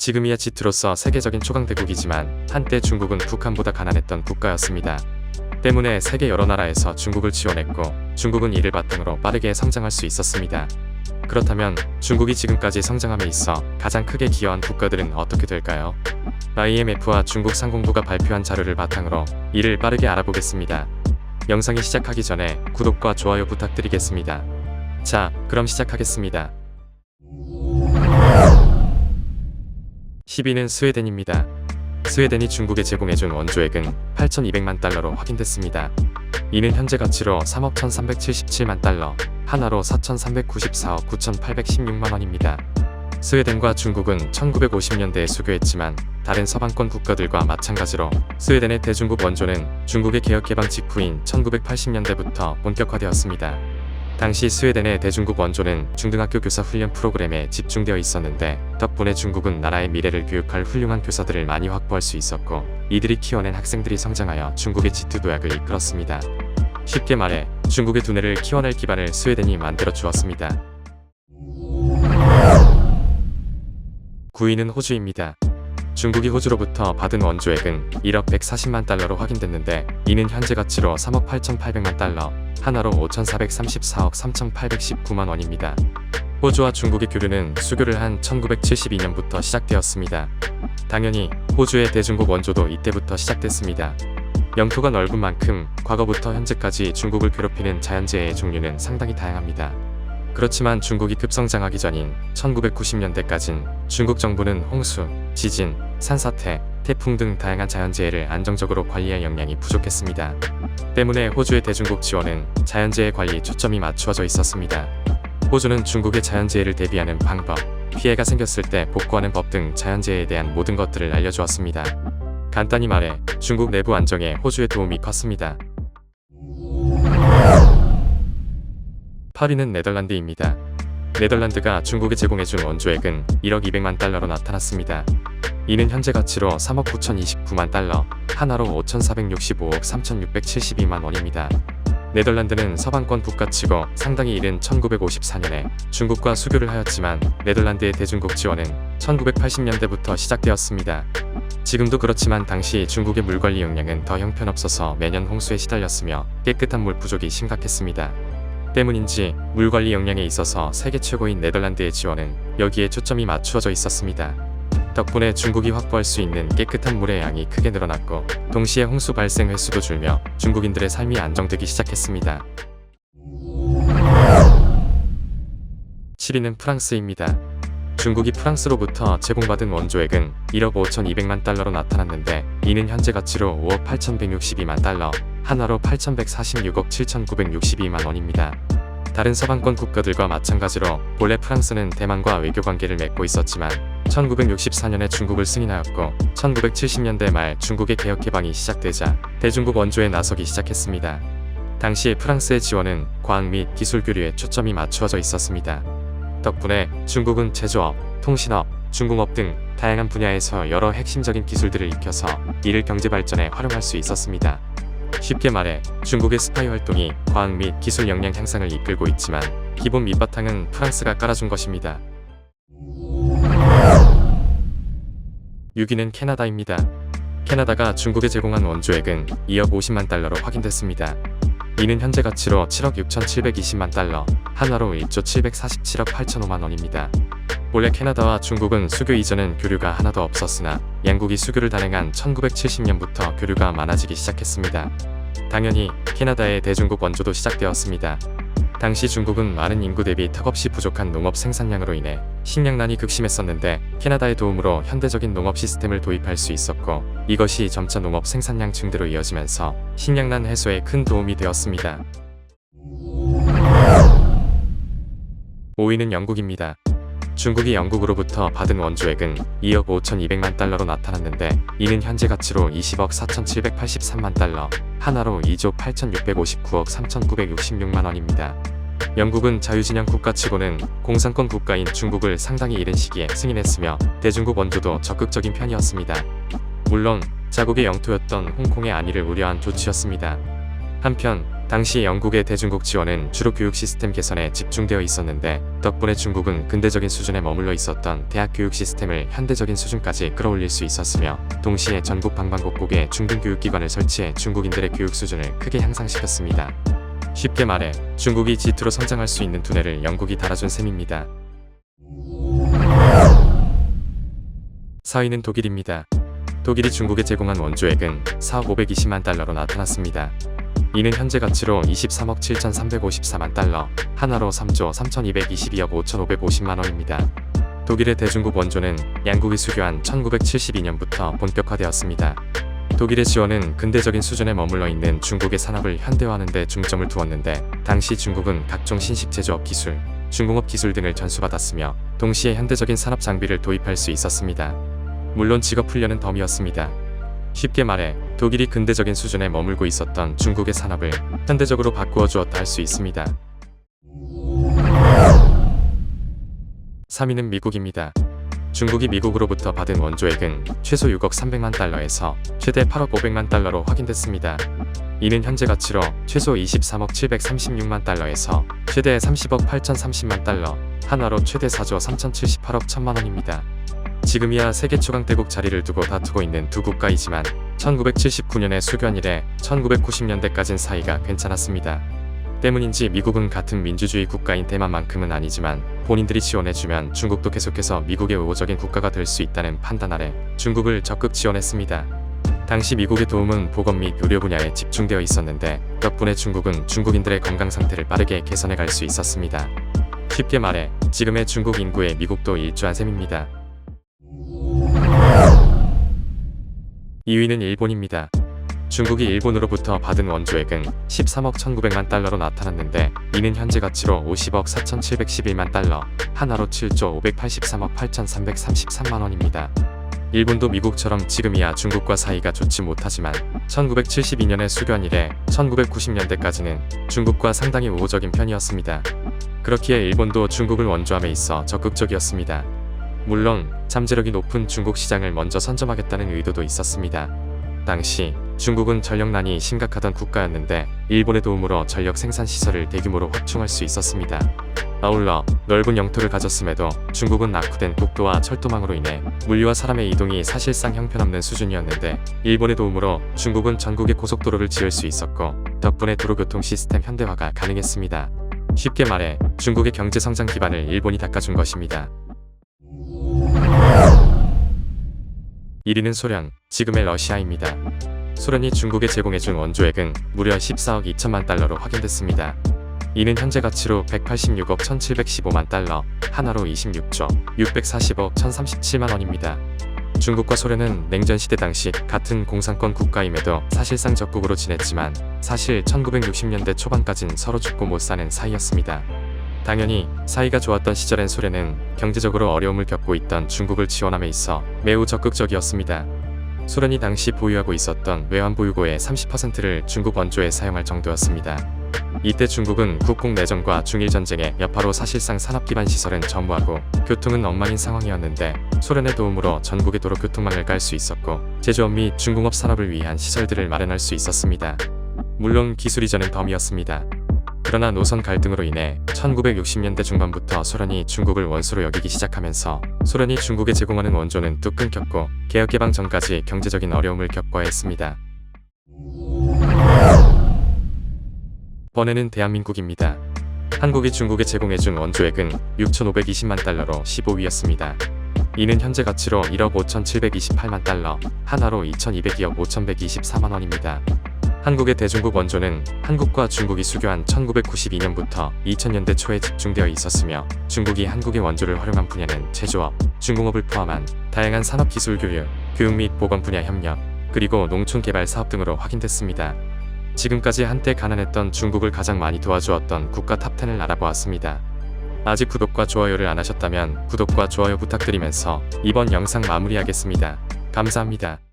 지금이야 G2로서 세계적인 초강대국이지만 한때 중국은 북한보다 가난했던 국가였습니다. 때문에 세계 여러 나라에서 중국을 지원했고 중국은 이를 바탕으로 빠르게 성장할 수 있었습니다. 그렇다면 중국이 지금까지 성장함에 있어 가장 크게 기여한 국가들은 어떻게 될까요? IMF와 중국 상공부가 발표한 자료를 바탕으로 이를 빠르게 알아보겠습니다. 영상이 시작하기 전에 구독과 좋아요 부탁드리겠습니다. 자, 그럼 시작하겠습니다. 10위는 스웨덴입니다. 스웨덴이 중국에 제공해준 원조액은 8,200만 달러로 확인됐습니다. 이는 현재 가치로 3억 1,377만 달러, 하나로 4,394억 9,816만 원입니다. 스웨덴과 중국은 1950년대에 수교했지만 다른 서방권 국가들과 마찬가지로 스웨덴의 대중국 원조는 중국의 개혁개방 직후인 1980년대부터 본격화되었습니다. 당시 스웨덴의 대중국 원조는 중등학교 교사 훈련 프로그램에 집중되어 있었는데 덕분에 중국은 나라의 미래를 교육할 훌륭한 교사들을 많이 확보할 수 있었고 이들이 키워낸 학생들이 성장하여 중국의 G2 도약을 이끌었습니다. 쉽게 말해 중국의 두뇌를 키워낼 기반을 스웨덴이 만들어 주었습니다. 9위는 호주입니다. 중국이 호주로부터 받은 원조액은 1억 140만 달러로 확인됐는데 이는 현재 가치로 3억 8,800만 달러, 하나로 5,434억 3,819만 원입니다. 호주와 중국의 교류는 수교를 한 1972년부터 시작되었습니다. 당연히 호주의 대중국 원조도 이때부터 시작됐습니다. 영토가 넓은 만큼 과거부터 현재까지 중국을 괴롭히는 자연재해의 종류는 상당히 다양합니다. 그렇지만 중국이 급성장하기 전인 1990년대까진 중국 정부는 홍수, 지진, 산사태, 태풍 등 다양한 자연재해를 안정적으로 관리할 역량이 부족했습니다. 때문에 호주의 대중국 지원은 자연재해 관리에 초점이 맞추어져 있었습니다. 호주는 중국의 자연재해를 대비하는 방법, 피해가 생겼을 때 복구하는 법 등 자연재해에 대한 모든 것들을 알려주었습니다. 간단히 말해 중국 내부 안정에 호주의 도움이 컸습니다. 8위는 네덜란드입니다. 네덜란드가 중국에 제공해준 원조액은 1억 200만 달러로 나타났습니다. 이는 현재 가치로 3억 9,029만 달러, 하나로 5,465억 3,672만 원입니다. 네덜란드는 서방권 국가치고 상당히 이른 1954년에 중국과 수교를 하였지만 네덜란드의 대중국 지원은 1980년대부터 시작되었습니다. 지금도 그렇지만 당시 중국의 물관리 역량은 더 형편없어서 매년 홍수에 시달렸으며 깨끗한 물 부족이 심각했습니다. 때문인지 물관리 역량에 있어서 세계 최고인 네덜란드의 지원은 여기에 초점이 맞추어져 있었습니다. 덕분에 중국이 확보할 수 있는 깨끗한 물의 양이 크게 늘어났고 동시에 홍수 발생 횟수도 줄며 중국인들의 삶이 안정되기 시작했습니다. 7위는 프랑스입니다. 중국이 프랑스로부터 제공받은 원조액은 1억 5,200만 달러로 나타났는데 이는 현재 가치로 5억 8,162만 달러, 하나로 8,146억 7,962만 원입니다. 다른 서방권 국가들과 마찬가지로 본래 프랑스는 대만과 외교관계를 맺고 있었지만 1964년에 중국을 승인하였고 1970년대 말 중국의 개혁개방이 시작되자 대중국 원조에 나서기 시작했습니다. 당시 프랑스의 지원은 과학 및 기술 교류에 초점이 맞추어져 있었습니다. 덕분에 중국은 제조업, 통신업, 중공업 등 다양한 분야에서 여러 핵심적인 기술들을 익혀서 이를 경제 발전에 활용할 수 있었습니다. 쉽게 말해 중국의 스파이 활동이 과학 및 기술 역량 향상을 이끌고 있지만 기본 밑바탕은 프랑스가 깔아준 것입니다. 6위는 캐나다입니다. 캐나다가 중국에 제공한 원조액은 2억 50만 달러로 확인됐습니다. 이는 현재 가치로 7억 6,720만 달러, 하나로 1조 747억 8천오만 원입니다. 원래 캐나다와 중국은 수교 이전은 교류가 하나도 없었으나 양국이 수교를 단행한 1970년부터 교류가 많아지기 시작했습니다. 당연히 캐나다의 대중국 원조도 시작되었습니다. 당시 중국은 많은 인구 대비 턱없이 부족한 농업 생산량으로 인해 식량난이 극심했었는데 캐나다의 도움으로 현대적인 농업 시스템을 도입할 수 있었고 이것이 점차 농업 생산량 증대로 이어지면서 식량난 해소에 큰 도움이 되었습니다. 5위는 영국입니다. 중국이 영국으로부터 받은 원조액은 2억 5,200만 달러로 나타났는데 이는 현재 가치로 20억 4,783만 달러, 하나로 2조 8,659억 3,966만 원입니다. 영국은 자유진영 국가치고는 공산권 국가인 중국을 상당히 이른 시기에 승인했으며 대중국 원조도 적극적인 편이었습니다. 물론 자국의 영토였던 홍콩의 안위를 우려한 조치였습니다. 한편 당시 영국의 대중국 지원은 주로 교육 시스템 개선에 집중되어 있었는데 덕분에 중국은 근대적인 수준에 머물러 있었던 대학 교육 시스템을 현대적인 수준까지 끌어올릴 수 있었으며 동시에 전국 방방곡곡에 중등교육기관을 설치해 중국인들의 교육 수준을 크게 향상시켰습니다. 쉽게 말해 중국이 G2로 성장할 수 있는 두뇌를 영국이 달아준 셈입니다. 4위는 독일입니다. 독일이 중국에 제공한 원조액은 4억 520만 달러로 나타났습니다. 이는 현재 가치로 23억 7,354만 달러, 하나로 3조 3,222억 5,550만 원입니다. 독일의 대중국 원조는 양국이 수교한 1972년부터 본격화되었습니다. 독일의 지원은 근대적인 수준에 머물러 있는 중국의 산업을 현대화하는 데 중점을 두었는데 당시 중국은 각종 신식 제조업 기술, 중공업 기술 등을 전수받았으며 동시에 현대적인 산업 장비를 도입할 수 있었습니다. 물론 직업 훈련은 덤이었습니다. 쉽게 말해 독일이 근대적인 수준에 머물고 있었던 중국의 산업을 현대적으로 바꾸어 주었다 할 수 있습니다. 3위는 미국입니다. 중국이 미국으로부터 받은 원조액은 최소 6억 300만 달러에서 최대 8억 500만 달러로 확인됐습니다. 이는 현재 가치로 최소 23억 736만 달러에서 최대 30억 8,030만 달러, 하나로 최대 4조 3,078억 1천만 원입니다. 지금이야 세계 초강대국 자리를 두고 다투고 있는 두 국가이지만 1979년에 수교한 이래 1990년대까진 사이가 괜찮았습니다. 때문인지 미국은 같은 민주주의 국가인 대만만큼은 아니지만 본인들이 지원해주면 중국도 계속해서 미국의 우호적인 국가가 될 수 있다는 판단 아래 중국을 적극 지원했습니다. 당시 미국의 도움은 보건 및 의료 분야에 집중되어 있었는데 덕분에 중국은 중국인들의 건강 상태를 빠르게 개선해 갈 수 있었습니다. 쉽게 말해 지금의 중국 인구에 미국도 일조한 셈입니다. 2위는 일본입니다. 중국이 일본으로부터 받은 원조액은 13억 1900만 달러로 나타났는데 이는 현재 가치로 50억 4711만 달러, 하나로 7조 583억 8333만 원입니다. 일본도 미국처럼 지금이야 중국과 사이가 좋지 못하지만 1972년에 수교한 이래 1990년대까지는 중국과 상당히 우호적인 편이었습니다. 그렇기에 일본도 중국을 원조함에 있어 적극적이었습니다. 물론 잠재력이 높은 중국 시장을 먼저 선점하겠다는 의도도 있었습니다. 당시 중국은 전력난이 심각하던 국가였는데 일본의 도움으로 전력 생산 시설을 대규모로 확충할 수 있었습니다. 아울러 넓은 영토를 가졌음에도 중국은 낙후된 국도와 철도망으로 인해 물류와 사람의 이동이 사실상 형편없는 수준이었는데 일본의 도움으로 중국은 전국에 고속도로를 지을 수 있었고 덕분에 도로교통 시스템 현대화가 가능했습니다. 쉽게 말해 중국의 경제 성장 기반을 일본이 닦아준 것입니다. 1위는 소련, 지금의 러시아입니다. 소련이 중국에 제공해준 원조액은 무려 14억 2천만 달러로 확인됐습니다. 이는 현재 가치로 186억 1715만 달러, 하나로 26조 640억 1037만 원입니다. 중국과 소련은 냉전시대 당시 같은 공산권 국가임에도 사실상 적국으로 지냈지만 사실 1960년대 초반까진 서로 죽고 못 사는 사이였습니다. 당연히 사이가 좋았던 시절엔 소련은 경제적으로 어려움을 겪고 있던 중국을 지원함에 있어 매우 적극적이었습니다. 소련이 당시 보유하고 있었던 외환보유고의 30%를 중국 원조에 사용할 정도였습니다. 이때 중국은 국공내전과 중일전쟁의 여파로 사실상 산업기반 시설은 전무하고 교통은 엉망인 상황이었는데 소련의 도움으로 전국의 도로교통망을 깔 수 있었고 제조업 및 중공업 산업을 위한 시설들을 마련할 수 있었습니다. 물론 기술 이전은 덤이었습니다. 그러나 노선 갈등으로 인해 1960년대 중반부터 소련이 중국을 원수로 여기기 시작하면서 소련이 중국에 제공하는 원조는 뚝 끊겼고 개혁개방 전까지 경제적인 어려움을 겪어야 했습니다. 번에는 대한민국입니다. 한국이 중국에 제공해준 원조액은 6,520만 달러로 15위였습니다. 이는 현재 가치로 1억 5,728만 달러, 하나로 2,202억 5,124만 원입니다. 한국의 대중국 원조는 한국과 중국이 수교한 1992년부터 2000년대 초에 집중되어 있었으며 중국이 한국의 원조를 활용한 분야는 제조업, 중공업을 포함한 다양한 산업기술 교육, 교육 및 보건 분야 협력, 그리고 농촌 개발 사업 등으로 확인됐습니다. 지금까지 한때 가난했던 중국을 가장 많이 도와주었던 국가 탑10을 알아보았습니다. 아직 구독과 좋아요를 안 하셨다면 구독과 좋아요 부탁드리면서 이번 영상 마무리하겠습니다. 감사합니다.